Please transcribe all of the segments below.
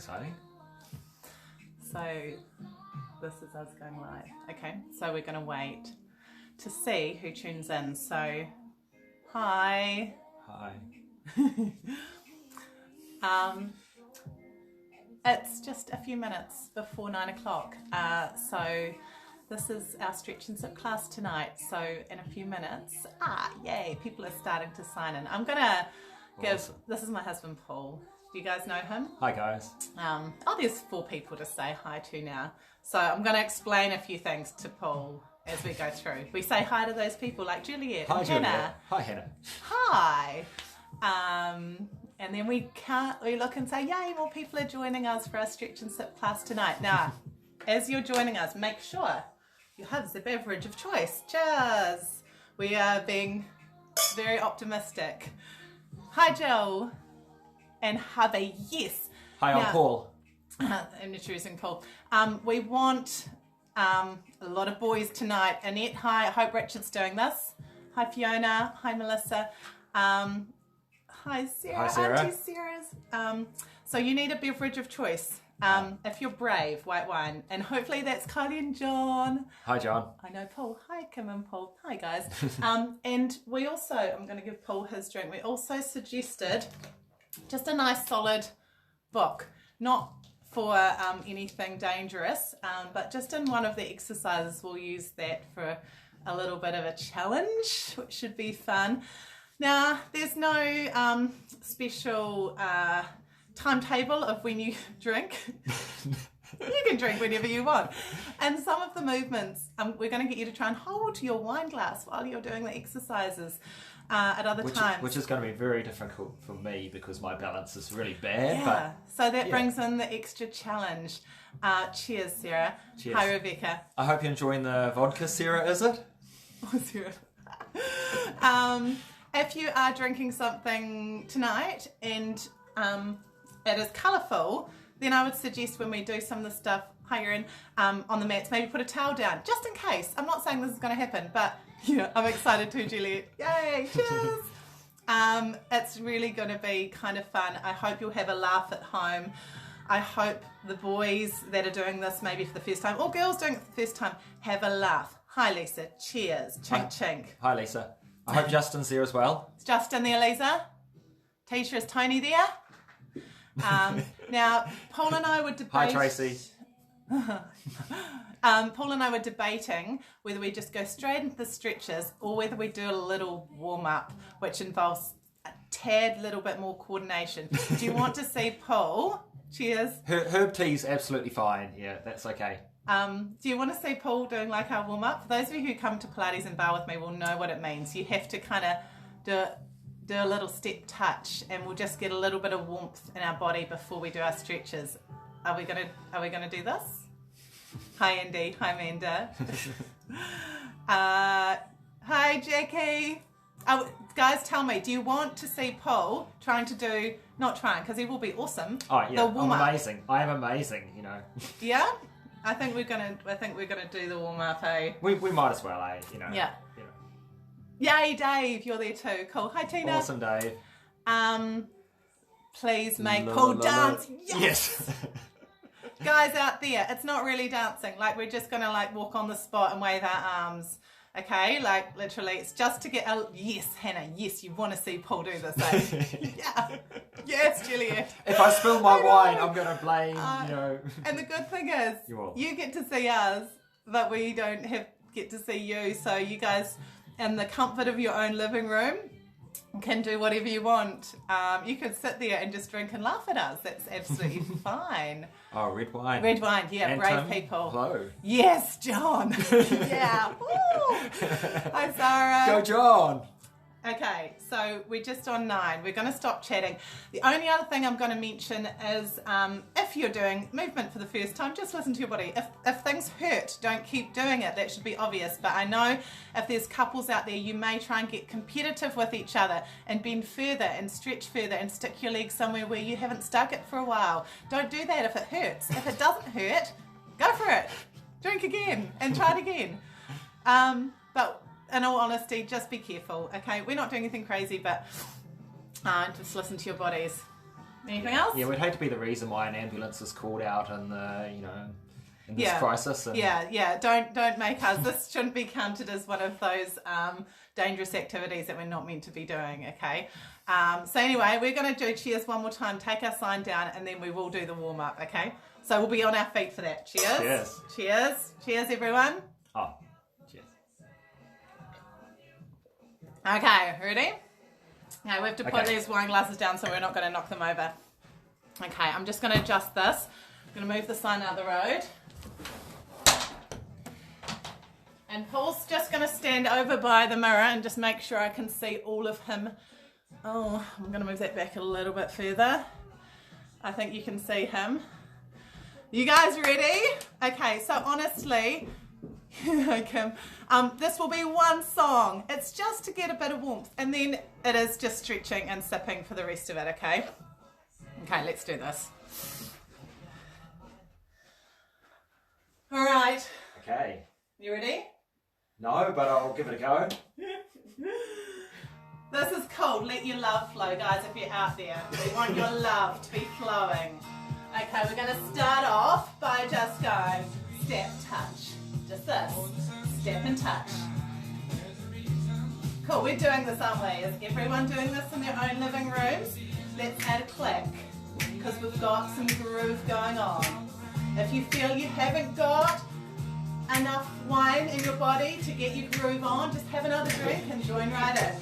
exciting. So this is us going live. Okay, so we're going to wait to see who tunes in. So, hi. Hi. It's just a few minutes before 9 o'clock. So this is our stretch and sit class tonight. So in a few minutes, yay, people are starting to sign in. I'm going to this is my husband, Paul. Do you guys know him? Hi, guys. There's 4 people to say hi to now. So I'm going to explain a few things to Paul as we go through. We say hi to those people like Juliet and Hannah. Hi, Hannah. Hi. And then we look and say, yay, more people are joining us for our stretch and sit class tonight. Now, as you're joining us, make sure you have the beverage of choice. Cheers. We are being very optimistic. Hi, Jill. And hubby, yes. Hi, I'm Paul. Introducing Paul. We want a lot of boys tonight. Annette, hi. I hope Richard's doing this. Hi, Fiona. Hi, Melissa. Hi, Sarah. Hi, Sarah. Auntie Sarah's. So you need a beverage of choice. If you're brave, white wine. And hopefully that's Kylie and John. Hi, John. I know Paul. Hi, Kim and Paul. Hi, guys. And we also, I'm going to give Paul his drink. We also suggested just a nice solid book. Not for anything dangerous, but just in one of the exercises, we'll use that for a little bit of a challenge, which should be fun. Now, there's no special timetable of when you drink. You can drink whenever you want. And some of the movements, we're going to get you to try and hold your wine glass while you're doing the exercises at other times. Which is going to be very difficult for me because my balance is really bad. Yeah, so that brings in the extra challenge. Cheers, Sarah. Cheers. Hi, Rebecca. I hope you're enjoying the vodka, Sarah, is it? Oh, Sarah. If you are drinking something tonight and it is colourful, then I would suggest when we do some of the stuff higher in on the mats, maybe put a towel down, just in case. I'm not saying this is going to happen, but yeah, I'm excited too, Juliet. Yay, cheers! It's really going to be kind of fun. I hope you'll have a laugh at home. I hope the boys that are doing this maybe for the first time, or girls doing it for the first time, have a laugh. Hi, Lisa. Cheers. Chink, chink. Hi, Lisa. I hope Justin's there as well. Is Justin there, Lisa? Tisha, is Tony there? Now, Paul and I were debating. Hi, Tracy. Paul and I were debating whether we just go straight into the stretches or whether we do a little warm-up, which involves a tad little bit more coordination. Do you want to see Paul? Cheers. Herb tea's absolutely fine. Yeah, that's okay. Do you want to see Paul doing like our warm-up? For those of you who come to Pilates and Bar with me will know what it means. You have to kind of do a little step touch, and we'll just get a little bit of warmth in our body before we do our stretches. Are we gonna do this? Hi, Andy. Hi, Amanda. Hi, Jackie. Guys, tell me, do you want to see Paul trying to do, not trying, because he will be awesome. Oh yeah, the warm-up. I'm amazing. I am amazing. You know. Yeah, I think we're gonna do the warm up. Hey, we might as well. You know. Yeah. You know. Yay, Dave, you're there too. Cool. Hi, Tina. Awesome, Dave. Please make Paul dance. Yes. Guys out there, it's not really dancing. Like, we're just gonna like walk on the spot and wave our arms. Okay, like literally, it's just to get a yes, Hannah. Yes, you want to see Paul do this, eh? Yeah. Yes, Juliet. If I spill my wine, I'm gonna blame. You know. And the good thing is, You get to see us, but we don't get to see you. So you guys, in the comfort of your own living room, can do whatever you want. You could sit there and just drink and laugh at us. That's absolutely fine. Oh, red wine. Red wine, yeah, And brave Tim, people. hello. Yes, John. Yeah. Woo. Hi, Sarah. Go, John. Okay, so we're just on 9. We're going to stop chatting. The only other thing I'm going to mention is if you're doing movement for the first time, just listen to your body. If things hurt, don't keep doing it. That should be obvious. But I know if there's couples out there, you may try and get competitive with each other and bend further and stretch further and stick your leg somewhere where you haven't stuck it for a while. Don't do that if it hurts. If it doesn't hurt, go for it. Drink again and try it again. But in all honesty, just be careful, okay? We're not doing anything crazy, but just listen to your bodies. Anything else? Yeah, we'd hate to be the reason why an ambulance is called out in the, in this Yeah. crisis. And Yeah. Don't make us. This shouldn't be counted as one of those dangerous activities that we're not meant to be doing. Okay. So anyway, we're going to do cheers one more time. Take our sign down, and then we will do the warm up. Okay. So we'll be on our feet for that. Cheers. Cheers. Cheers. Cheers, everyone. Oh, cheers. Okay. Ready? Okay. We have to put Okay. these wine glasses down, so we're not going to knock them over. Okay. I'm just going to adjust this. I'm going to move the sign out the road. And Paul's just going to stand over by the mirror and just make sure I can see all of him. Oh, I'm going to move that back a little bit further. I think you can see him. You guys ready? Okay, so honestly, Kim, this will be one song. It's just to get a bit of warmth. And then it is just stretching and sipping for the rest of it, okay? Okay, let's do this. All right. Okay. You ready? No, but I'll give it a go. This is called Let Your Love Flow, guys, if you're out there. We want your love to be flowing. Okay, we're going to start off by just going step, touch. Just this. Step and touch. Cool, we're doing this, aren't we? Is everyone doing this in their own living rooms? Let's add a click, because we've got some groove going on. If you feel you haven't got enough wine in your body to get your groove on, just have another drink and join right in.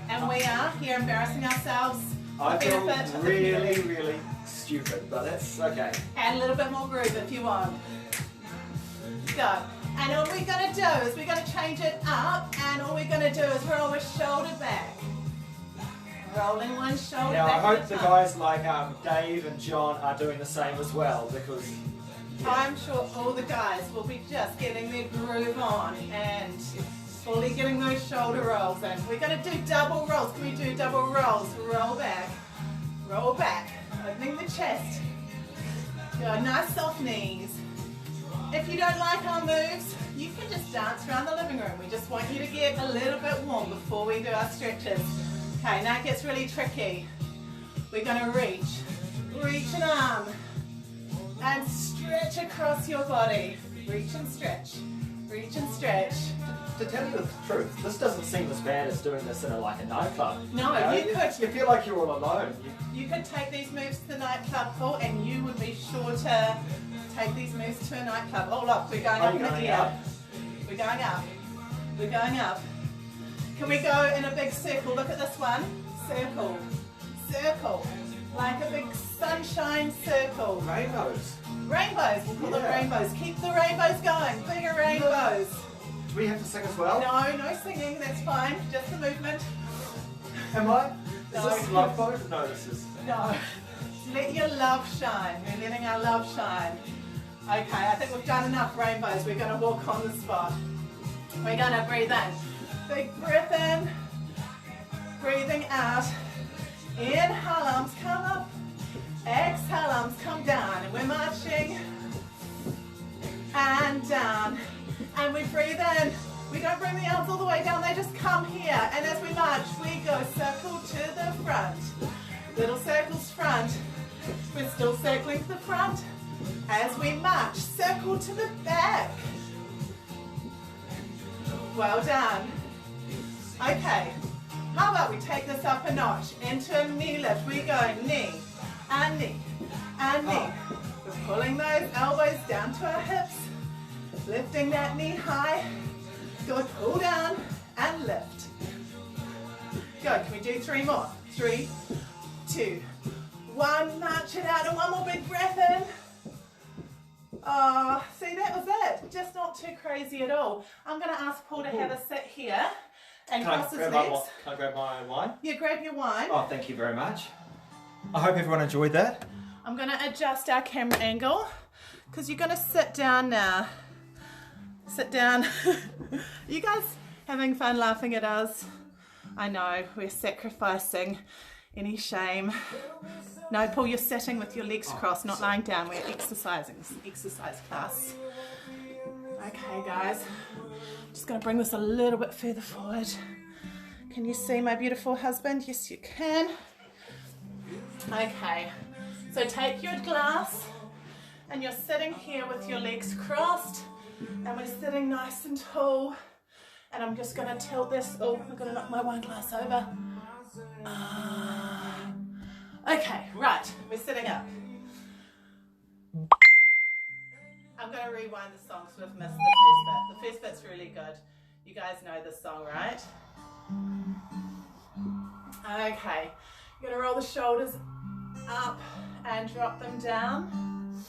And we are here embarrassing ourselves. I feel benefit of the really, community. really stupid, but that's okay. Add a little bit more groove if you want. Go. And all we're going to do is we're going to change it up, and all we're going to do is roll a shoulder back. Rolling one shoulder Now, back. I at hope a the time. guys like Dave and John are doing the same as well, because I'm sure all the guys will be just getting their groove on and fully getting those shoulder rolls in. We're going to do double rolls. Can we do double rolls? Roll back, opening the chest. Go, nice soft knees. If you don't like our moves, you can just dance around the living room. We just want you to get a little bit warm before we do our stretches. Okay, now it gets really tricky. We're going to reach an arm, and stretch across your body. Reach and stretch. Reach and stretch. to tell you the truth, this doesn't seem as bad as doing this in a nightclub. No, you could. You feel like you're all alone. You could take these moves to the nightclub, Paul, and you would be sure to take these moves to a nightclub. Oh look, we're going up in the air. We're going up. We're going up. Can we go in a big circle? Look at this one. Circle. Circle. Like a big sunshine circle. Rainbows. Rainbows. We'll call them rainbows. Keep the rainbows going. Bigger rainbows. Do we have to sing as well? No, no singing. That's fine. Just the movement. Am I? Is No. this love boat? No, this is... No. Let your love shine. We're letting our love shine. Okay, I think we've done enough rainbows. We're going to walk on the spot. We're going to breathe in. Big breath in. Breathing out. Inhale, arms come up. Exhale, arms come down. And we're marching. And down. And we breathe in. We don't bring the arms all the way down. They just come here. And as we march, we go circle to the front. Little circles front. We're still circling to the front. As we march, circle to the back. Well done. Okay, how about we take this up a notch into a knee lift. We go knee and knee and knee. We're pulling those elbows down to our hips, lifting that knee high. Good, pull down and lift. Good, can we do 3 more? 3, 2, 1, march it out, and one more big breath in. Oh, see, that was it. Just not too crazy at all. I'm going to ask Paul to have a sit here and cross his legs. Can I grab my wine? Yeah, grab your wine. Oh, thank you very much. I hope everyone enjoyed that. I'm going to adjust our camera angle because you're going to sit down now. Sit down. You guys having fun laughing at us? I know, we're sacrificing any shame. No, Paul, you're sitting with your legs crossed, not lying down. We're exercising. This is exercise class. Okay, guys. Just going to bring this a little bit further forward. Can you see my beautiful husband? Yes, you can. Okay. So take your glass and you're sitting here with your legs crossed and we're sitting nice and tall. And I'm just going to tilt this. Oh, I'm going to knock my wine glass over. Okay, right, we're sitting up. I'm going to rewind the song so we've missed the first bit. The first bit's really good. You guys know this song, right? Okay, you're going to roll the shoulders up and drop them down.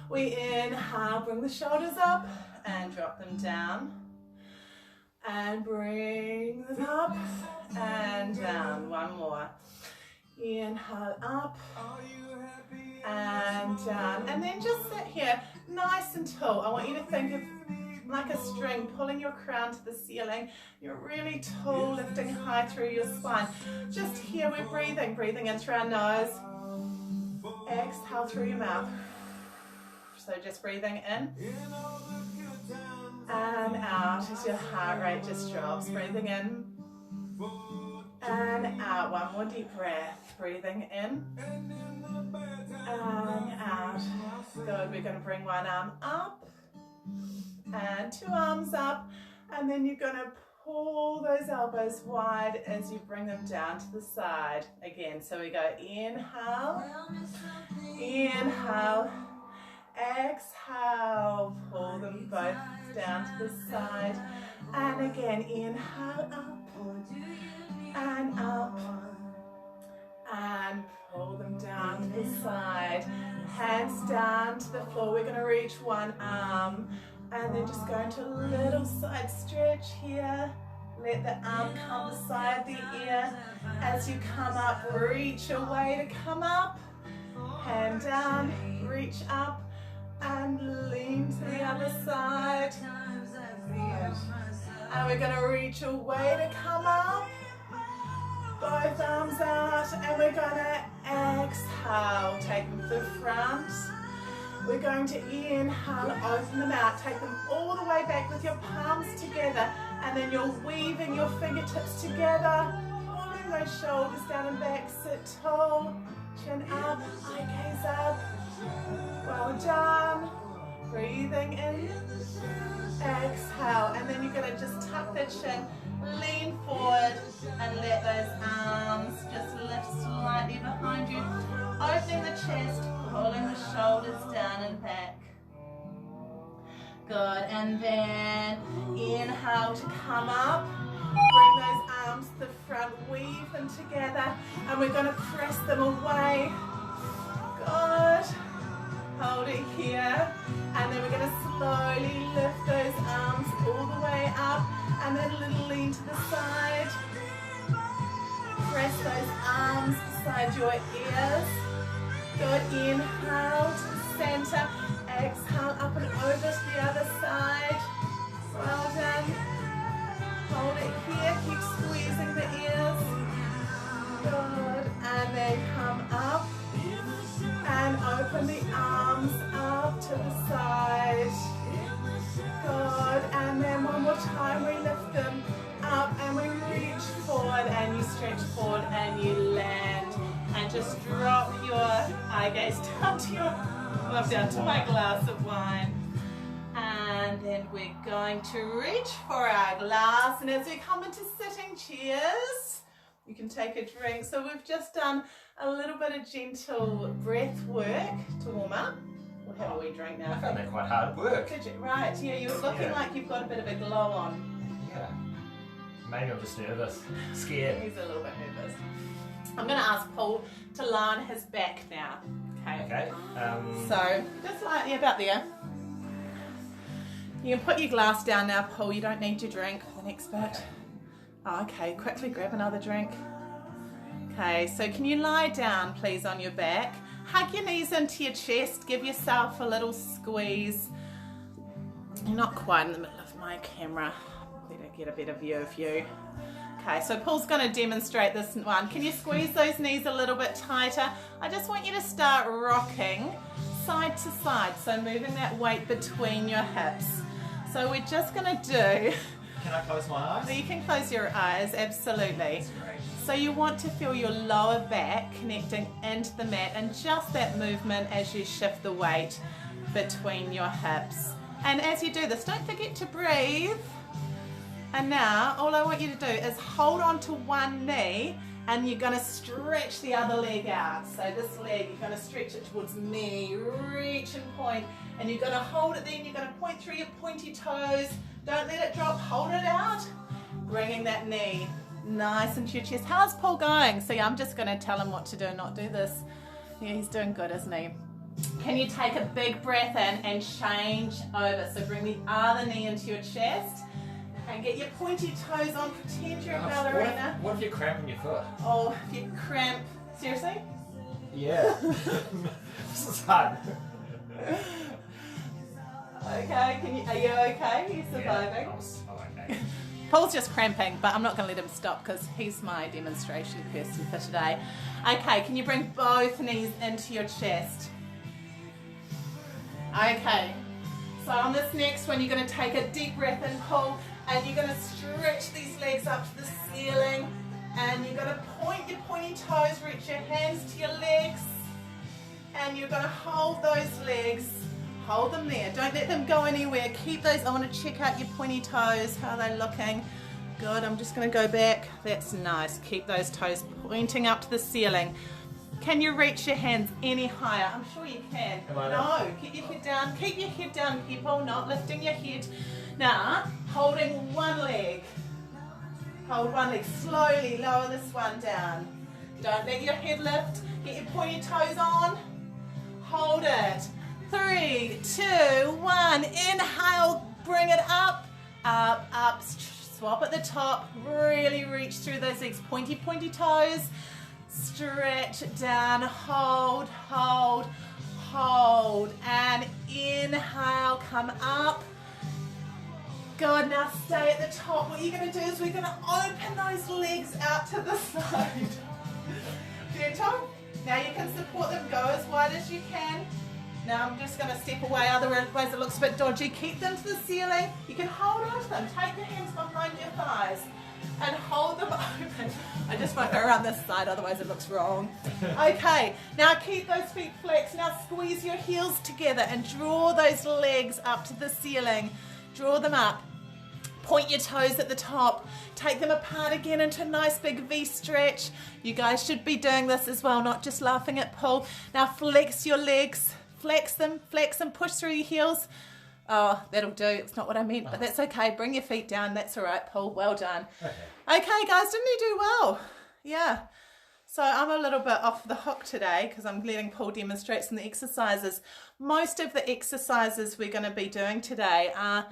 We inhale, bring the shoulders up and drop them down. And bring them up and down. One more. Inhale up and down. And then just sit here nice and tall. I want you to think of like a string pulling your crown to the ceiling. You're really tall, lifting high through your spine. Just here we're breathing in through our nose. Exhale through your mouth. So just breathing in and out as your heart rate just drops. Breathing in and out. One more deep breath. Breathing in and out. Good. We're going to bring one arm up and two arms up, and then you're going to pull those elbows wide as you bring them down to the side. Again, so we go inhale, inhale, exhale, pull them both down to the side, and again inhale up and up and pull them down to the side, hands down to the floor. We're going to reach one arm and then just go into a little side stretch here. Let the arm come beside the ear. As you come up, reach away to come up, hand down, reach up and lean to the other side. And we're going to reach away to come up, both arms out, and we're going to exhale, take them to the front. We're going to inhale, open them out, take them all the way back with your palms together, and then you're weaving your fingertips together, pulling those shoulders down and back, sit tall, chin up, eye gaze up. Well done. Breathing in, exhale, and then you're going to just tuck the chin, lean forward, and let those arms just lift slightly behind you, opening the chest, pulling the shoulders down and back. Good, and then inhale to come up, bring those arms to the front, weave them together, and we're going to press them away. Good. Hold it here, and then we're going to slowly lift those arms all the way up, and then a little lean to the side. Press those arms beside your ears. Good, inhale to the center, exhale up and over to the other side. Well done. Hold it here, keep squeezing the ears. Good, and then come up and open the arms up to the side. Good, and then one more time we lift them up and we reach forward and you stretch forward and you land and just drop your eye gaze down to your, well, down to my glass of wine. And then we're going to reach for our glass, and as we come into sitting chairs, you can take a drink. So we've just done a little bit of gentle breath work to warm up. We'll have a wee drink now. I found that quite hard work. Did you? Right, yeah, you're looking like you've got a bit of a glow on. Yeah. Maybe I'm just nervous. Scared. He's a little bit nervous. I'm going to ask Paul to lie on his back now. Okay. Okay. So, just like about there. You can put your glass down now, Paul. You don't need your drink for the next bit. Okay. Oh, okay, quickly grab another drink. Okay, so can you lie down, please, on your back? Hug your knees into your chest. Give yourself a little squeeze. You're not quite in the middle of my camera. Better get a better view of you. Okay, so Paul's going to demonstrate this one. Can you squeeze those knees a little bit tighter? I just want you to start rocking side to side, so moving that weight between your hips. So we're just going to do... Can I close my eyes? You can close your eyes, absolutely. That's great. So you want to feel your lower back connecting into the mat and just that movement as you shift the weight between your hips. And as you do this, don't forget to breathe. And now all I want you to do is hold on to one knee and you're going to stretch the other leg out. So this leg, you're going to stretch it towards me, reach and point, and you're going to hold it there and you're going to point through your pointy toes. Don't let it drop, hold it out, bringing that knee nice into your chest. How's Paul going? See, I'm just going to tell him what to do and not do this. Yeah, he's doing good, isn't he? Can you take a big breath in and change over? So bring the other knee into your chest and get your pointy toes on. Pretend you're a ballerina. What if you're cramping your foot? Oh, if you cramp. Seriously? Yeah. This is hard. Okay, are you okay? Are you surviving? Yeah, I'm okay. Paul's just cramping, but I'm not going to let him stop because he's my demonstration person for today. Okay, can you bring both knees into your chest? Okay, so on this next one, you're going to take a deep breath in, Paul, and you're going to stretch these legs up to the ceiling, and you're going to point your pointy toes, reach your hands to your legs, and you're going to hold those legs. Hold them there. Don't let them go anywhere. Keep those. I want to check out your pointy toes. How are they looking? Good. I'm just going to go back. That's nice. Keep those toes pointing up to the ceiling. Can you reach your hands any higher? I'm sure you can. No. Keep your head down. Keep your head down, people. Not lifting your head. Now, holding one leg. Hold one leg. Slowly lower this one down. Don't let your head lift. Get your pointy toes on. Hold it. 3, 2, 1. Inhale, bring it up, up, up. Swap at the top. Really reach through those legs. Pointy, pointy toes. Stretch down. Hold, hold, hold. And inhale, come up. Good. Now stay at the top. What you're going to do is we're going to open those legs out to the side. Gentle. Now you can support them. Go as wide as you can. Now I'm just going to step away, otherwise it looks a bit dodgy. Keep them to the ceiling. You can hold on to them. Take your hands behind your thighs and hold them open. I just won't go around this side, otherwise it looks wrong. Okay, now keep those feet flexed. Now squeeze your heels together and draw those legs up to the ceiling. Draw them up. Point your toes at the top. Take them apart again into a nice big V stretch. You guys should be doing this as well, not just laughing at Paul. Now flex your legs. Flex them, push through your heels. Oh, that'll do. It's not what I meant, but that's okay. Bring your feet down. That's all right, Paul. Well done. Okay, guys, didn't you do well? Yeah. So I'm a little bit off the hook today because I'm letting Paul demonstrate some of the exercises. Most of the exercises we're going to be doing today are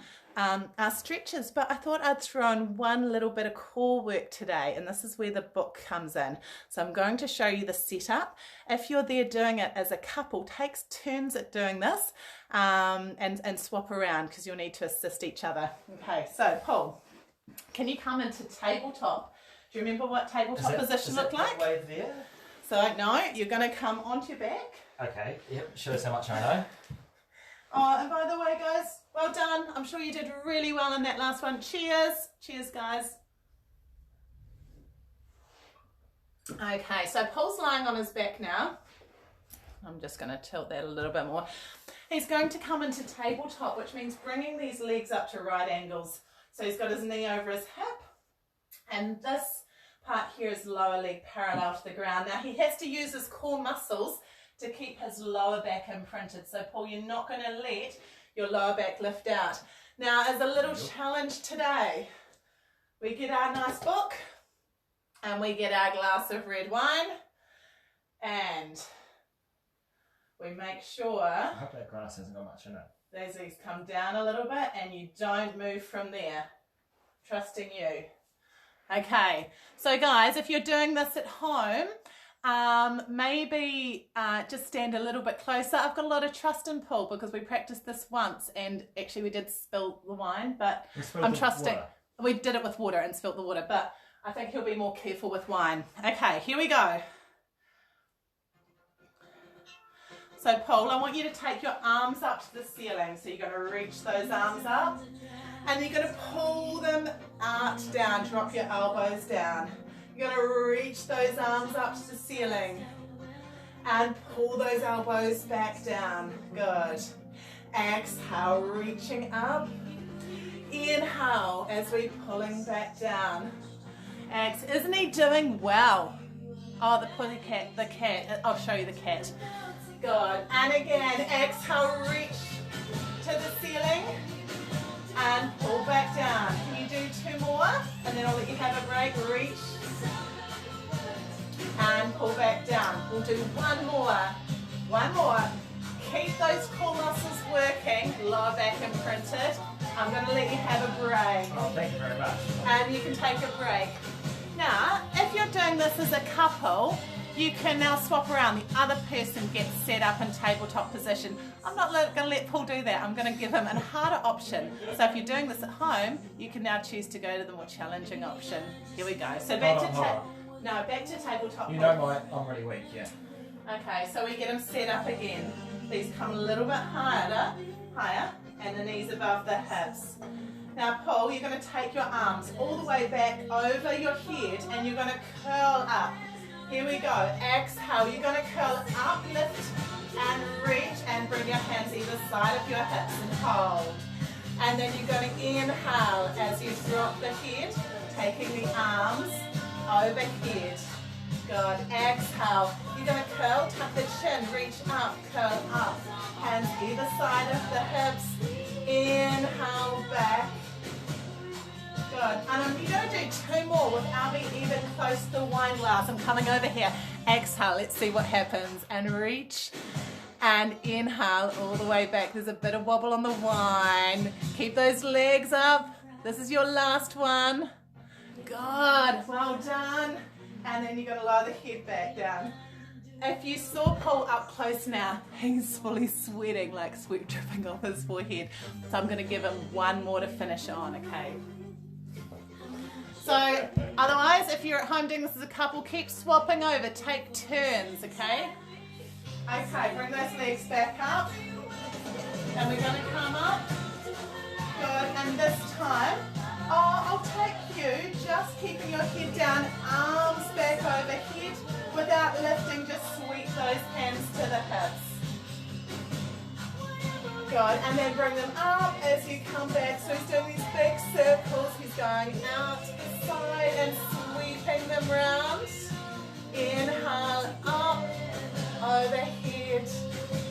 stretches, but I thought I'd throw in one little bit of core work today, and this is where the book comes in. So I'm going to show you the setup. If you're there doing it as a couple, take turns at doing this and swap around because you'll need to assist each other. Okay, so Paul, can you come into tabletop? Do you remember what tabletop position looked like? Way there? So no, you're going to come onto your back. Okay, yep, show us how much I know. Oh, and by the way, guys, well done. I'm sure you did really well in that last one. Cheers. Cheers, guys. Okay, so Paul's lying on his back now. I'm just going to tilt that a little bit more. He's going to come into tabletop, which means bringing these legs up to right angles. So he's got his knee over his hip, and this part here is lower leg parallel to the ground. Now, he has to use his core muscles to keep his lower back imprinted. So, Paul, you're not going to let your lower back lift out. Now, as a little challenge today, we get our nice book and we get our glass of red wine and we make sure I hope that grass hasn't got much in it. those legs come down a little bit and you don't move from there. Trusting you. Okay, so guys, if you're doing this at home, maybe just stand a little bit closer. I've got a lot of trust in Paul because we practiced this once and actually we did spill the wine, but I'm trusting. Water. We did it with water and spilt the water, but I think he'll be more careful with wine. Okay, here we go. So Paul, I want you to take your arms up to the ceiling. So you're going to reach those arms up and you're going to pull them out down, drop your elbows down. You're going to reach those arms up to the ceiling and pull those elbows back down. Good. Exhale, reaching up. Inhale as we're pulling back down. Isn't he doing well? Oh, the cat. I'll show you the cat. Good. And again, exhale, reach to the ceiling and pull back down. Can you do 2 more? And then I'll let you have a break. Reach and pull back down. We'll do 1 more. 1 more. Keep those core muscles working. Lower back imprinted. I'm going to let you have a break. Oh, thank you very much. And you can take a break. Now, if you're doing this as a couple, you can now swap around. The other person gets set up in tabletop position. I'm not going to let Paul do that. I'm going to give him a harder option. So if you're doing this at home, you can now choose to go to the more challenging option. Here we go. So back to tabletop. You know I'm really weak, yeah. Okay, so we get him set up again. Please come a little bit higher, and the knees above the hips. Now, Paul, you're going to take your arms all the way back over your head and you're going to curl up. Here we go. Exhale. You're going to curl up, lift, and reach, and bring your hands either side of your hips and hold. And then you're going to inhale as you drop the head, taking the arms overhead. Good. Exhale. You're going to curl, tuck the chin, reach up, curl up. Hands either side of the hips. Inhale back. Good. And you're going to do 2 more without being even close to the wine glass. I'm coming over here. Exhale. Let's see what happens. And reach. And inhale all the way back. There's a bit of wobble on the wine. Keep those legs up. This is your last one. Good. Well done. And then you're going to lower the head back down. If you saw Paul up close now, he's fully sweating, like sweat dripping off his forehead. So I'm going to give him 1 more to finish on, okay? So otherwise, if you're at home doing this as a couple, keep swapping over. Take turns, okay? Okay, bring those legs back up. And we're going to come up. Good. And this time, I'll take you just keeping your head down, arms back overhead. Without lifting, just sweep those hands to the hips. Good, and then bring them up as you come back. So he's doing these big circles. He's going out to the side and sweeping them round. Inhale, up, overhead,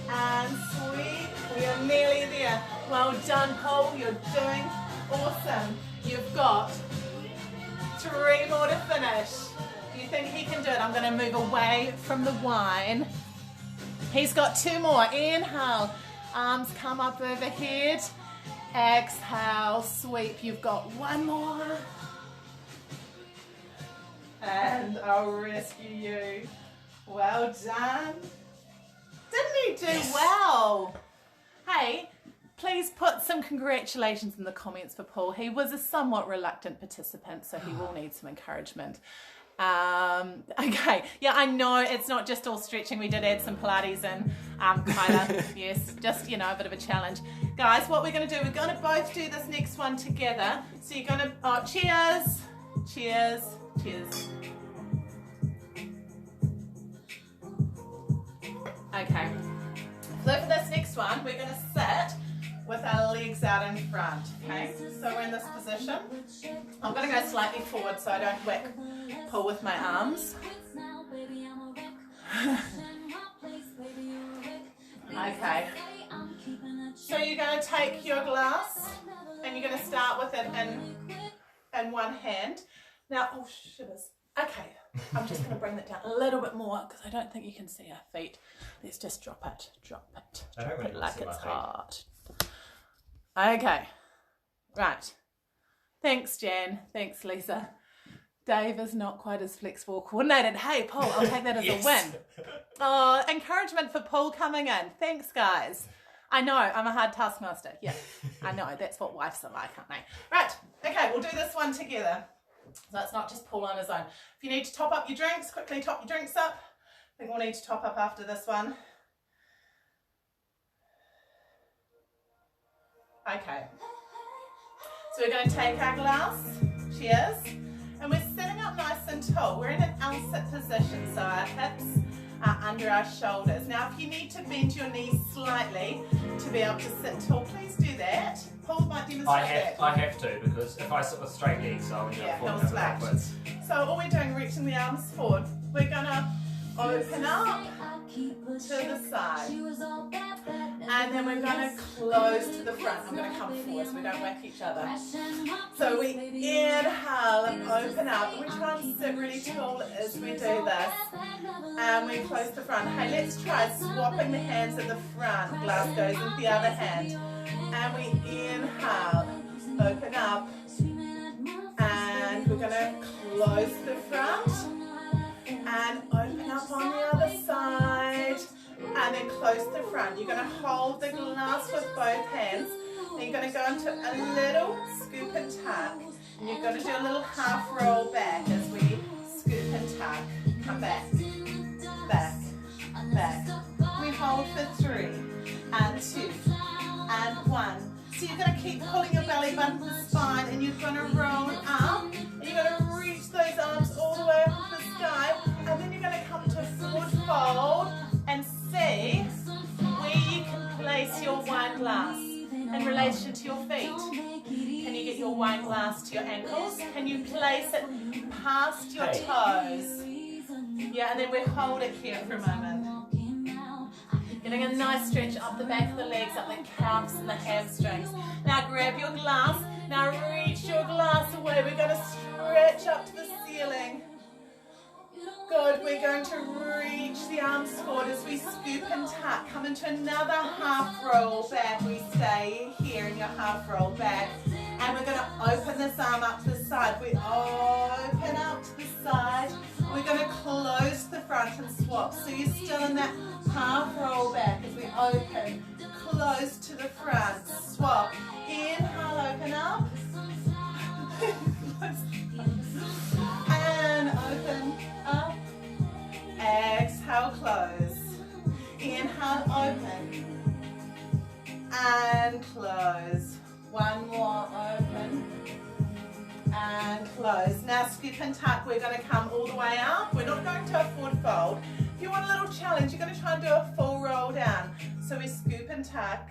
and sweep. We are nearly there. Well done, Paul. You're doing awesome. You've got 3 more to finish. You think he can do it? I'm going to move away from the wine. He's got 2 more. Inhale, arms come up overhead. Exhale, sweep. You've got 1 more. And I'll rescue you. Well done. Didn't he do well? Hey, please put some congratulations in the comments for Paul. He was a somewhat reluctant participant, so he will need some encouragement. Okay, yeah, I know it's not just all stretching. We did add some Pilates in, Kyla. Yes, just, you know, a bit of a challenge. Guys, what we're going to do, we're going to both do this next one together. So you're going to, cheers, cheers, cheers. Okay, so for this next one, we're going to sit with our legs out in front, okay? So we're in this position. I'm going to go slightly forward so I don't whack Paul with my arms. Okay. So you're going to take your glass and you're going to start with it in one hand. Now, oh shivers. Okay, I'm just going to bring that down a little bit more because I don't think you can see our feet. Let's just drop it, drop it. I don't really Drop it like see my it's feet. hot. Okay, right. Thanks, Jan. Thanks, Lisa. Dave is not quite as flexible coordinated. Hey, Paul, I'll take that as Yes. a win. Oh, encouragement for Paul coming in. Thanks, guys. I know, I'm a hard taskmaster. Yeah, I know. That's what wives are like, aren't they? Right, okay, we'll do this one together. So it's not just Paul on his own. If you need to top up your drinks, quickly top your drinks up. I think we'll need to top up after this one. Okay. So we're going to take our glass. Cheers. And we're sitting up nice and tall. We're in an L-sit position, so our hips are under our shoulders. Now, if you need to bend your knees slightly to be able to sit tall, please do that. Paul might demonstrate that. I have to, because if I sit with straight legs, I'll end up falling he'll over slack. backwards. So all we're doing, reaching the arms forward, we're gonna open up to the side. And then we're going to close to the front. I'm going to come forward so we don't whack each other. So we inhale and open up. We try and sit really tall as we do this. And we close the front. Hey, let's try swapping the hands at the front. Glass goes into the other hand. And we inhale, open up. And we're going to close the front. And open up on the other side. And then close the front. You're going to hold the glass with both hands. And you're going to go into a little scoop and tuck. And you're going to do a little half roll back as we scoop and tuck. Come back, back, back. We hold for 3 and 2 and 1. So you're going to keep pulling your belly button to the spine, and you're going to roll up. And you're going to reach those arms all the way up to the sky. And then you're going to come to a forward fold and see where you can place your wine glass in relation to your feet. Can you get your wine glass to your ankles? Can you place it past your toes? Yeah, and then we hold it here for a moment. Getting a nice stretch up the back of the legs, up the calves and the hamstrings. Now grab your glass. Now reach your glass away. We're going to stretch up to the ceiling. Good, we're going to reach the arms forward as we scoop and tuck. Come into another half roll back. We stay here in your half roll back. And we're going to open this arm up to the side. We open up to the side. We're going to close the front and swap. So you're still in that half roll back as we open, close to the front, swap. Inhale, open up. And open up. Exhale, close. Inhale, open. And close. One more, open. And close. Now scoop and tuck. We're going to come all the way up. We're not going to a forward fold. If you want a little challenge, you're going to try and do a full roll down. So we scoop and tuck.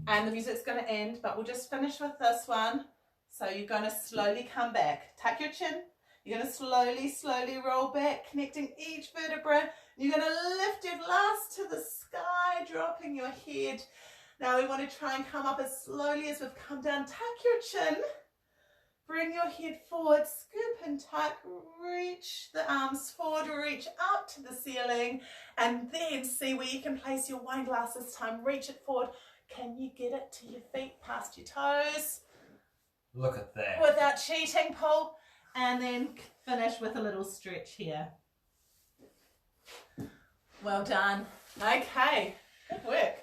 And the music's going to end, but we'll just finish with this one. So you're going to slowly come back. Tuck your chin. You're going to slowly roll back, connecting each vertebra. You're going to lift your glass to the sky, dropping your head. Now we want to try and come up as slowly as we've come down. Tuck your chin. Bring your head forward, scoop and tuck, reach the arms forward, reach up to the ceiling, and then see where you can place your wine glass this time. Reach it forward. Can you get it to your feet, past your toes? Look at that. Without cheating, Paul. And then finish with a little stretch here. Well done. Okay, good work.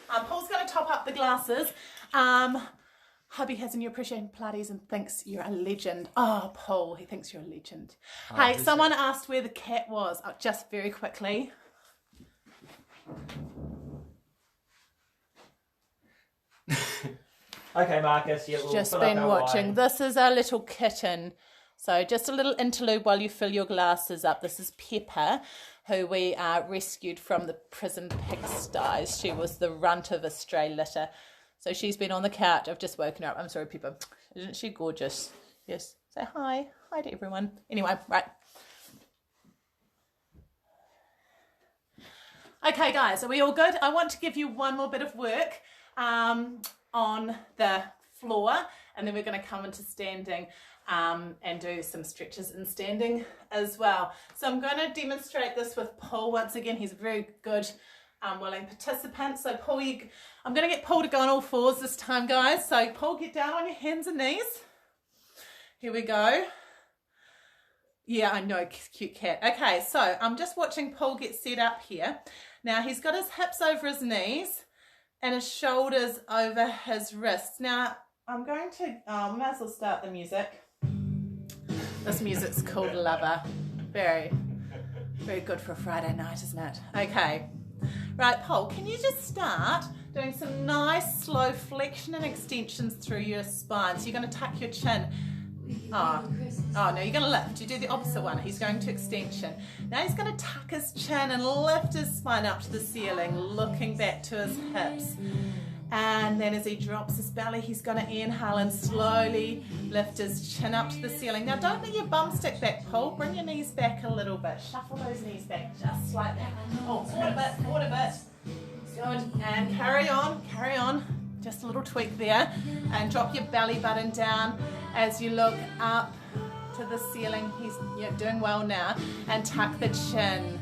Paul's going to top up the glasses. Hubby has a new appreciation Pilates and thinks you're a legend. Oh, Paul, he thinks you're a legend. Hey, someone asked where the cat was. Oh, just very quickly. Okay, Marcus, yeah, we'll just fill been up our watching. wine. This is our little kitten. So just a little interlude while you fill your glasses up. This is Pepper, who we rescued from the prison pigsties. She was the runt of a stray litter. So she's been on the couch. I've just woken her up. I'm sorry, Pepper. Isn't she gorgeous? Yes. Say hi. Hi to everyone. Anyway, right. Okay, guys, are we all good? I want to give you one more bit of work on the floor, and then we're going to come into standing and do some stretches in standing as well. So I'm going to demonstrate this with Paul once again. He's a very good willing participant. So Paul, I'm going to get Paul to go on all fours this time, guys. So Paul, get down on your hands and knees. Here we go. Yeah, I know, cute cat. Okay, so I'm just watching Paul get set up here. Now he's got his hips over his knees and his shoulders over his wrists. Now I'm going to, might as well start the music. This music's called Lover. Very, very good for a Friday night, isn't it? Okay. Right, Paul, can you just start doing some nice slow flexion and extensions through your spine? So you're going to tuck your chin. Oh, no, you're going to lift. You do the opposite one. He's going to extension. Now he's going to tuck his chin and lift his spine up to the ceiling, looking back to his hips. And then as he drops his belly, he's going to inhale and slowly lift his chin up to the ceiling. Now don't let your bum stick back, Paul. Bring your knees back a little bit. Shuffle those knees back just like that. Oh, forward a bit. Good. And carry on, carry on. Just a little tweak there. And drop your belly button down as you look up to the ceiling. You're doing well now. And tuck the chin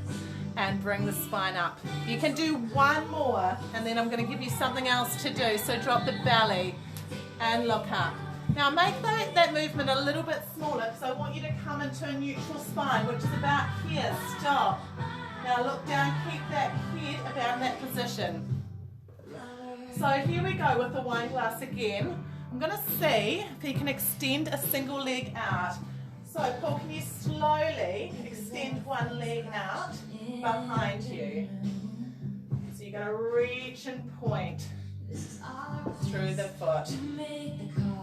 and bring the spine up. You can do one more, and then I'm going to give you something else to do. So drop the belly and look up. Now make that movement a little bit smaller, because I want you to come into a neutral spine, which is about here. Stop. Now look down, keep that head about in that position. So here we go with the wine glass again. I'm going to see if you can extend a single leg out. So Paul, can you slowly extend one leg out behind you? So you're going to reach and point through the foot.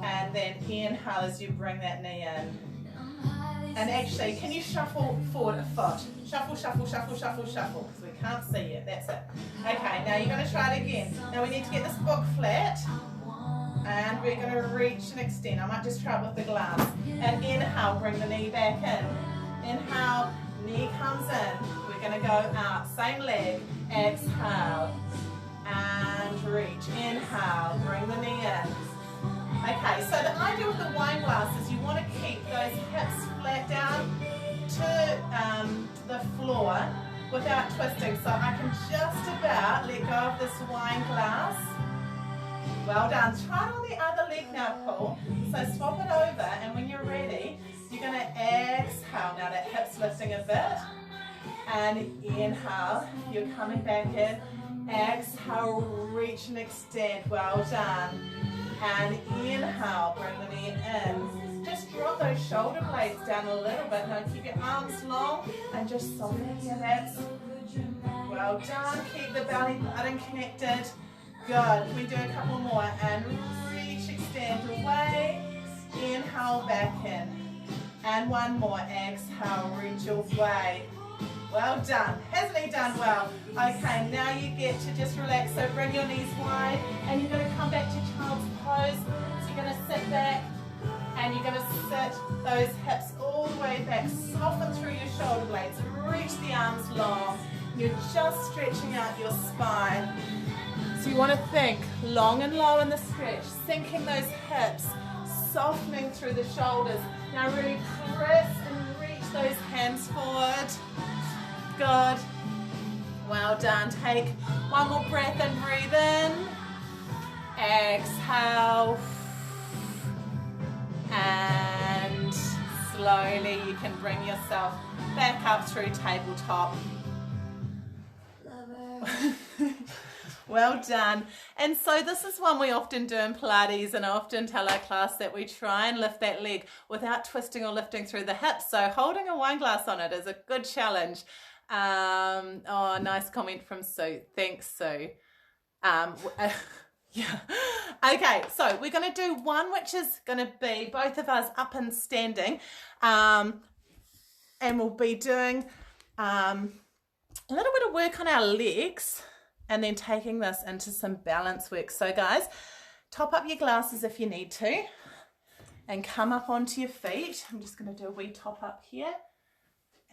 And then inhale as you bring that knee in. And actually, can you shuffle forward a foot? Shuffle, shuffle, shuffle, shuffle, shuffle, because we can't see it. That's it. Okay, now you're going to try it again. Now we need to get this book flat. And we're going to reach and extend. I might just try it with the glass. And inhale, bring the knee back in. Inhale, knee comes in. We're going to go out. Same leg. Exhale. And reach. Inhale, bring the knee in. Okay, so the idea with the wine glass is you want to keep those hips flat down to the floor without twisting. So I can just about let go of this wine glass. Well done. Try it on the other leg now, Paul. So swap it over, and when you're ready, you're going to exhale. Now that hip's lifting a bit. And inhale. You're coming back in. Exhale, reach and extend. Well done. And inhale, bring the knee in. Just drop those shoulder blades down a little bit. Now keep your arms long and just soften your hips. Well done. Keep the belly button connected. Good. We do a couple more. And reach, extend away. Inhale, back in. And one more. Exhale, reach away. Well done. Hasn't he done well? Okay, now you get to just relax. So bring your knees wide, and you're going to come back to child's pose. So you're going to sit back, and you're going to sit those hips all the way back. Soften through your shoulder blades. Reach the arms long. You're just stretching out your spine. So you want to think long and low in the stretch, sinking those hips, softening through the shoulders. Now really press and reach those hands forward. Good. Well done. Take one more breath and breathe in. Exhale. And slowly you can bring yourself back up through tabletop. Well done. And so this is one we often do in Pilates, and I often tell our class that we try and lift that leg without twisting or lifting through the hips. So holding a wine glass on it is a good challenge. Oh, nice comment from Sue. Thanks, Sue. Yeah. Okay, so we're going to do one which is going to be both of us up and standing. And we'll be doing a little bit of work on our legs, and then taking this into some balance work. So guys, top up your glasses if you need to, and come up onto your feet. I'm just going to do a wee top up here.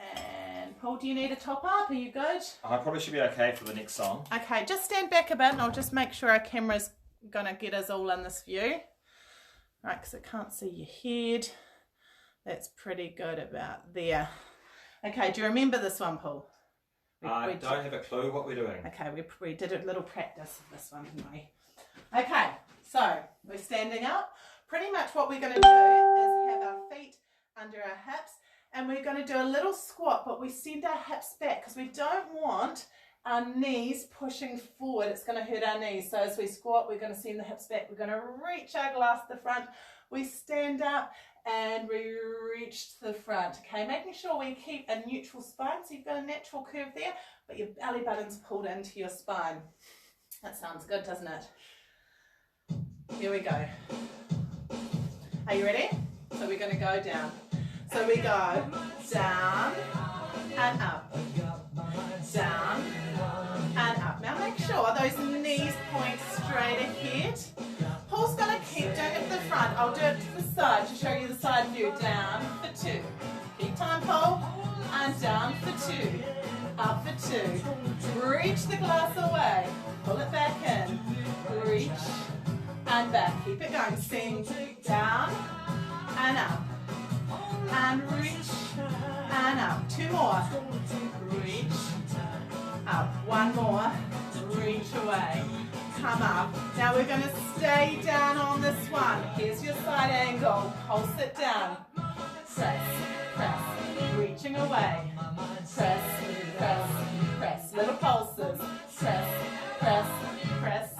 And Paul, do you need a top up? Are you good? I probably should be okay for the next song. Okay, just stand back a bit, and I'll just make sure our camera's going to get us all in this view. Right, because I can't see your head. That's pretty good about there. Okay, do you remember this one, Paul? I don't have a clue what we're doing. Okay, we did a little practice of this one, didn't we? Okay, so we're standing up. Pretty much what we're going to do is have our feet under our hips, and we're going to do a little squat, but we send our hips back because we don't want our knees pushing forward. It's going to hurt our knees. So as we squat, we're going to send the hips back. We're going to reach our glass to the front. We stand up and we reach to the front. Okay, making sure we keep a neutral spine. So you've got a natural curve there, but your belly button's pulled into your spine. That sounds good, doesn't it? Here we go. Are you ready? So we're going to go down. So we go down and up, down and up. Now make sure those knees point straight ahead. Paul's going to keep doing it to the front. I'll do it to the side to show you the side view. Down for 2. Keep time, Paul. And down for 2. Up for 2. Reach the glass away. Pull it back in. Reach and back. Keep it going. Sing down and up. And reach and up. 2 more. Reach up. 1 more. Reach away. Come up. Now we're going to stay down on this one. Here's your side angle. Pulse it down. Press, press. Reaching away. Press, press, press. Little pulses. Press, press, press.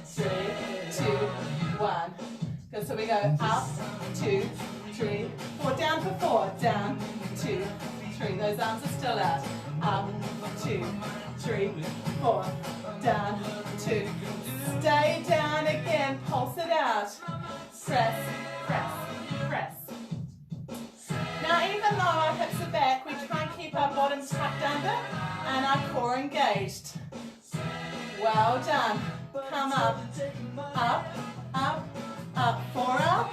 3, 2, 1. Good. So we go up, 2, 3, 4. Down for 4. Down, 2, 3. Those arms are still out. Up, 2, 3, 4. Down, 2. Stay down again. Pulse it out. Press, press, press. Now, even though our hips are back, we try and keep our bottoms tucked under and our core engaged. Well done. Come up, up, up, up. 4 up,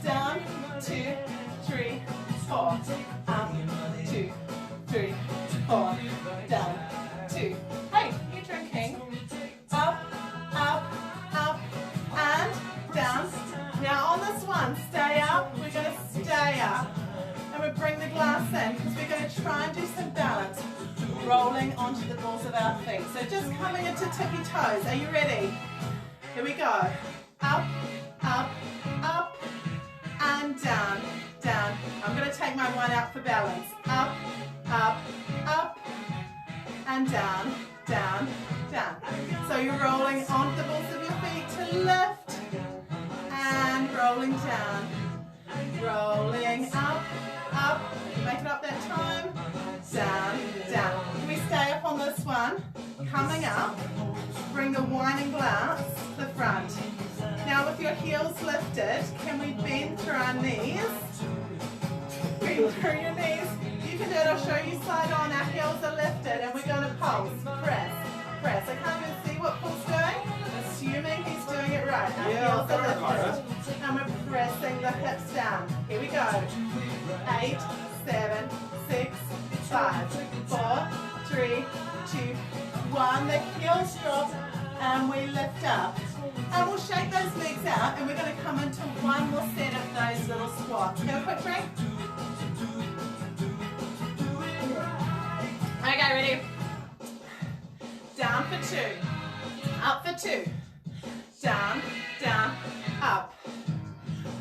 down, 2, 3, 4. Up, 2, 3, 4. Down, 2. Hey, you drinking? Up, up, up, and down. Now on this one, stay up. We're going to stay up. And we bring the glass in because we're going to try and do some balance. Rolling onto the balls of our feet. So just coming into tippy toes. Are you ready? Here we go. Up, up, up, and down, down. I'm going to take my one out for balance. Up, up, up, and down, down, down. So you're rolling onto the balls of your feet to lift, and rolling down, rolling up, up. Make it up that time. Down, down. Can we stay up on this one? Coming up. Bring the winding glass to the front. Now with your heels lifted, can we bend through our knees? Bend through your knees. You can do it, I'll show you side on. Our heels are lifted and we're going to pulse. Press, press. I can't even see what Paul's doing. Assuming he's doing it right. Our heels are lifted. And we're pressing the hips down. Here we go. 8, 7, 6, 5, 4, 3, 2, 1. The heels drop and we lift up. And we'll shake those legs out and we're going to come into one more set of those little squats. Have a quick drink. Okay, ready? Down for 2. Up for 2. Down, down, up.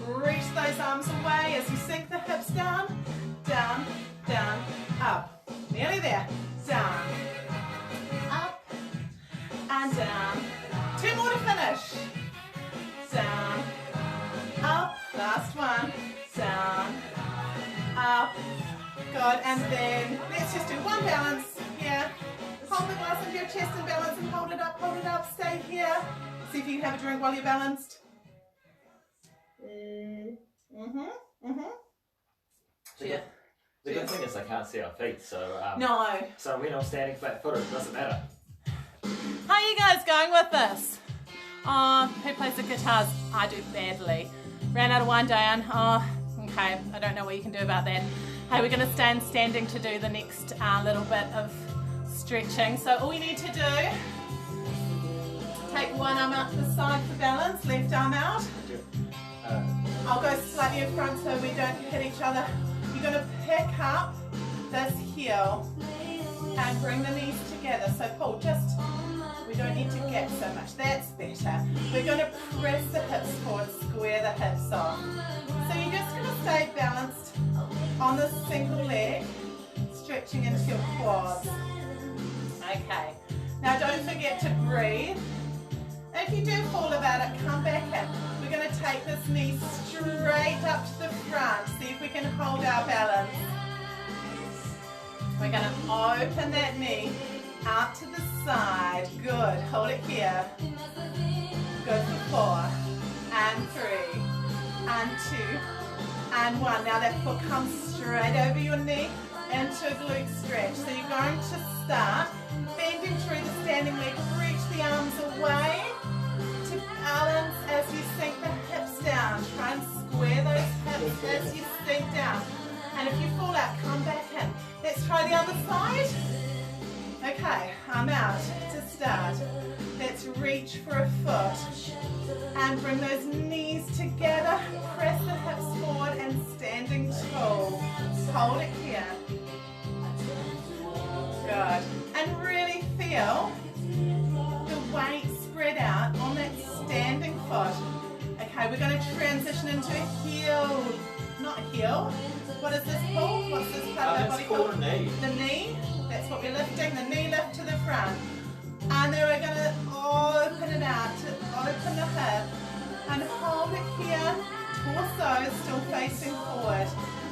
Reach those arms away as you sink the hips down, down, down, up. Nearly there. Down, up, and down. 2 more to finish. Down, up. Last one. Down, up. Good. And then let's just do one balance here. Hold the glass into your chest and balance and hold it up, stay here. See if you can have a drink while you're balanced. Yeah. The good thing is I can't see our feet, so No. So when I'm standing flat-footed, it doesn't matter. How are you guys going with this? Who plays the guitars? I do badly. Ran out of wine, Diane. Oh, okay. I don't know what you can do about that. Hey, we're going to stand standing to do the next little bit of stretching. So all you need to do, take one arm out to the side for balance, left arm out. I'll go slightly in front so we don't hit each other. You're going to pick up this heel and bring the knees together. So Paul, just, we don't need to gap so much. That's better. We're going to press the hips forward, square the hips off. So you're just going to stay balanced on this single leg, stretching into your quads. Okay. Now don't forget to breathe. If you do fall about it, come back in. We're going to take this knee straight up to the front. See if we can hold our balance. We're going to open that knee out to the side. Good. Hold it here. Good for 4 and 3 and 2 and 1. Now that foot comes straight over your knee into a glute stretch. So you're going to start bending through the standing leg, reach the arms away to balance as you sink the hips down. Try and square those hips as you sink down. And if you fall out, come back in. Let's try the other side. Okay, I'm out to start. Let's reach for a foot and bring those knees together. Press the hips forward and standing tall. Hold it here. Good. And really feel the weight spread out on that standing foot. Okay, we're going to transition into a heel. Not heel. What is this called? What's this part of our body called? The knee. The knee. That's what we're lifting. The knee lift to the front. And then we're going to open it out to open the hip. And hold it here. Torso still facing forward.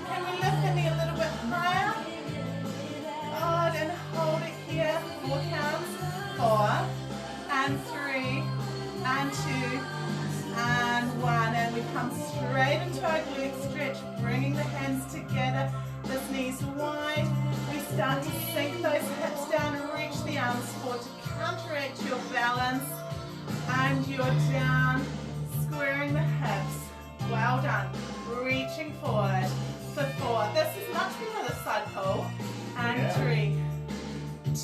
Can we lift the knee a little bit higher? Good. And hold it here. 4 counts. 4 and 3 and 2 and 1. And we come straight into our glute stretch, bringing the hands together. This knees wide. We start to sink those hips down and reach the arms forward to counteract your balance. And you're down, squaring the hips. Well done. Reaching forward for 4. This is much better this side pull. And 3,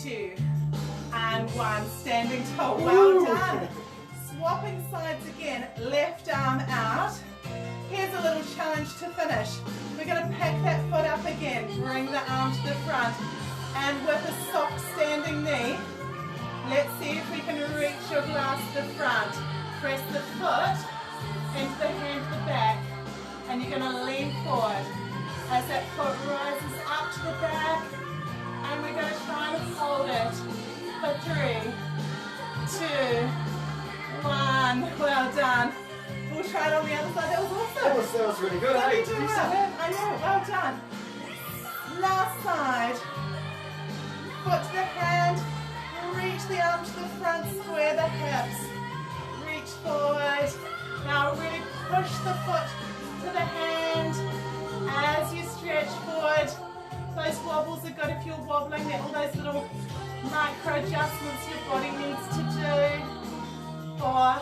2, and 1. Standing tall. Well done. Swapping sides again. Left arm out. Here's a little challenge to finish. We're going to pick that foot up again. Bring the arm to the front. And with a soft standing knee, let's see if we can reach your glass to the front. Press the foot into the hand to the back. And you're going to lean forward as that foot rises up to the back. And we're going to try and hold it for 3, 2, 1. Well done. We'll try it on the other side. That was awesome. That was really good. Did Hey, you do did you well? see that? I know. Well done. Last side. Foot to the hand. Reach the arm to the front. Square the hips. Reach forward. Now really push the foot to the hand as you stretch forward. Those wobbles are good if you're wobbling. They're all those little micro adjustments your body needs to do. 4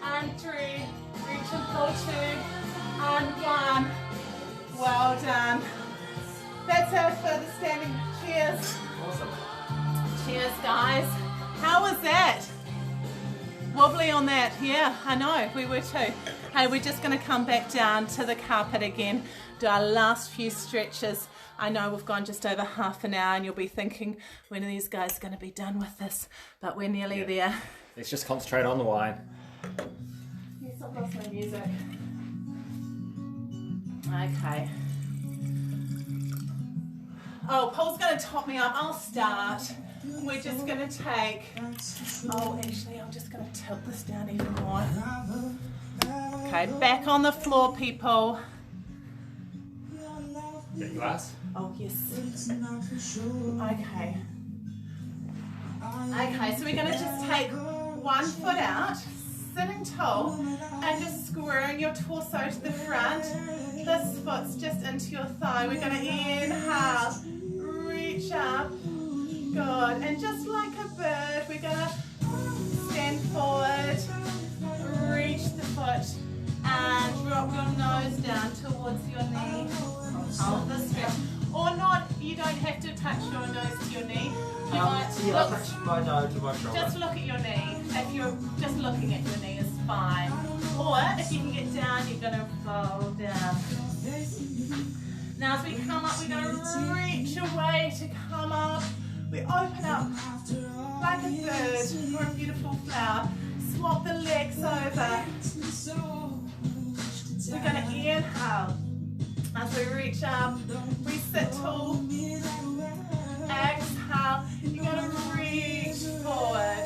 and 3. Reach and pull 2 and 1. Well done. That's it for the standing. Cheers. Awesome. Cheers, guys. How was that? Wobbly on that. Yeah, I know. We were too. Hey, we're just going to come back down to the carpet again, do our last few stretches. I know we've gone just over half an hour and you'll be thinking, when are these guys going to be done with this? But we're nearly there. Let's just concentrate on the wine. Yes, I've lost my music. Okay. Oh, Paul's going to top me up. I'll start. We're just going to take... Oh, actually, I'm just going to tilt this down even more. Okay, back on the floor, people. Get your glass. Oh, yes. Okay. Okay, so we're going to just take one foot out, sitting tall, and just squaring your torso to the front. This foot's just into your thigh. We're going to inhale, reach up. Good. And just like a bird, we're going to stand forward, reach the foot, and drop your nose down towards your knee. Hold the stretch. Or not, you don't have to touch your nose to your knee. You might I'll touch my nose to my shoulder. just look at your knee. If you're just looking at your knee is fine. Or if you can get down, you're going to fold down. Now as we come up, we're going to reach away to come up. We open up like a bird or a beautiful flower. Swap the legs over. We're going to inhale. As we reach up, we sit tall. Exhale. You're going to reach forward.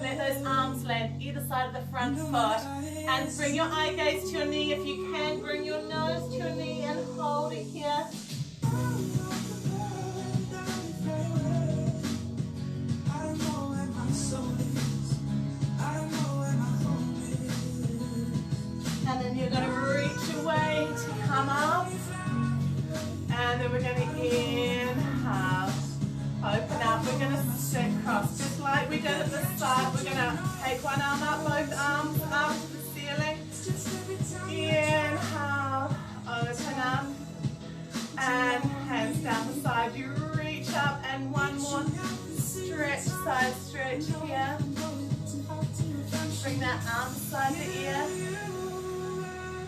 Let those arms land either side of the front foot. And bring your eye gaze to your knee if you can. Bring your nose to your knee and hold it here. And then you're going to reach away to did at the start, we're going to take one arm up, both arms up to the ceiling. Inhale, open up, and hands down the side. You reach up, and one more stretch, side stretch here. Bring that arm side to ear.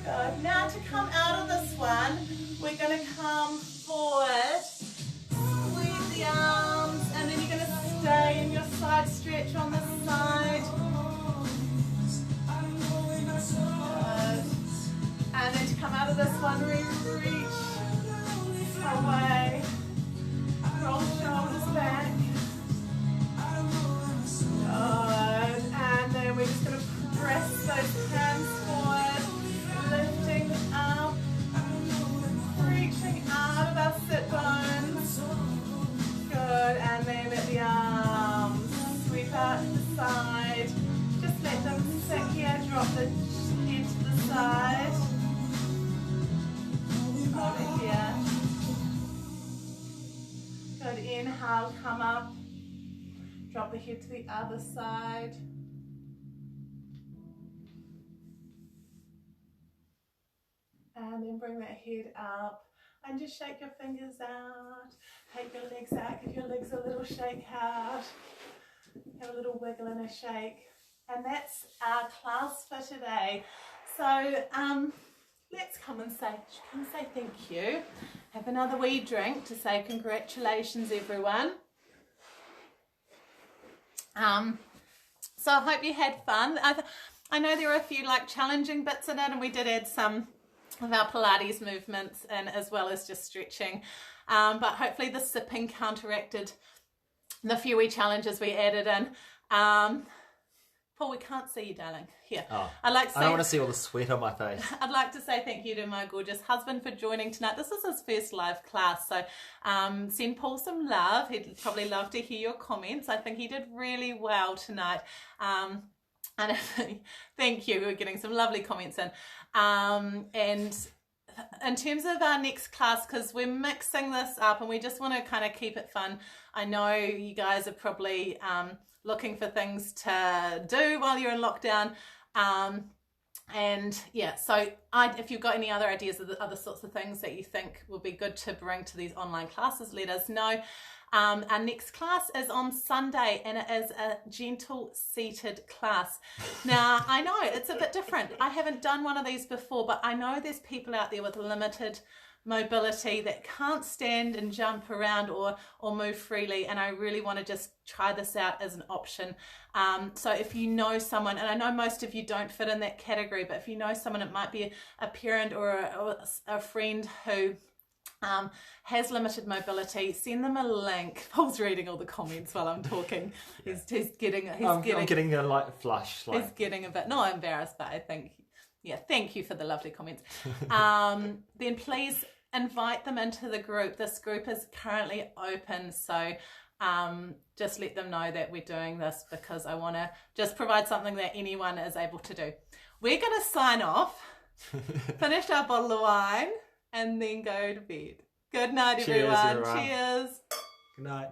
Good. Now to come out of this one, we're going to come forward, squeeze the arms, and then you're going to stay in your side stretch on the side. Good. And then to come out of this one, we reach away, roll shoulders back. Good. And then we're just going to press those hands forward, lifting up, reaching out of our sit bones. Good. And then let the arms sweep out to the side. Just let them sit here, drop the head to the side. Over here. Good. Inhale, come up. Drop the head to the other side. And then bring that head up. And just shake your fingers out. Take your legs out. Give your legs a little shake out. Have a little wiggle and a shake. And that's our class for today. So let's come and say thank you. Have another wee drink to say congratulations, everyone. So I hope you had fun. I know there were a few like challenging bits in it, and we did add some of our Pilates movements in, as well as just stretching. But hopefully the sipping counteracted the few wee challenges we added in. Paul, we can't see you, darling. Here. Oh, I'd like to say, I don't want to see all the sweat on my face. I'd like to say thank you to my gorgeous husband for joining tonight. This is his first live class, so send Paul some love. He'd probably love to hear your comments. I think he did really well tonight. And thank you. We're getting some lovely comments in. And in terms of our next class, because we're mixing this up and we just want to kind of keep it fun. I know you guys are probably looking for things to do while you're in lockdown. And yeah, so if you've got any other ideas of the other sorts of things that you think will be good to bring to these online classes, let us know. Our next class is on Sunday, and it is a gentle seated class. Now, I know it's a bit different. I haven't done one of these before, but I know there's people out there with limited mobility that can't stand and jump around or move freely, and I really want to just try this out as an option. So if you know someone, and I know most of you don't fit in that category, but if you know someone, it might be a parent or a friend who has limited mobility, send them a link. Paul's reading all the comments while I'm talking. Yeah. He's getting I'm getting a light flush. He's getting a bit not embarrassed, but I think, yeah, thank you for the lovely comments. Then please invite them into the group. This group is currently open, so just let them know that we're doing this, because I want to just provide something that anyone is able to do. We're going to sign off, finish our bottle of wine, and then go to bed. Good night, everyone. Cheers, everyone. Cheers. Good night.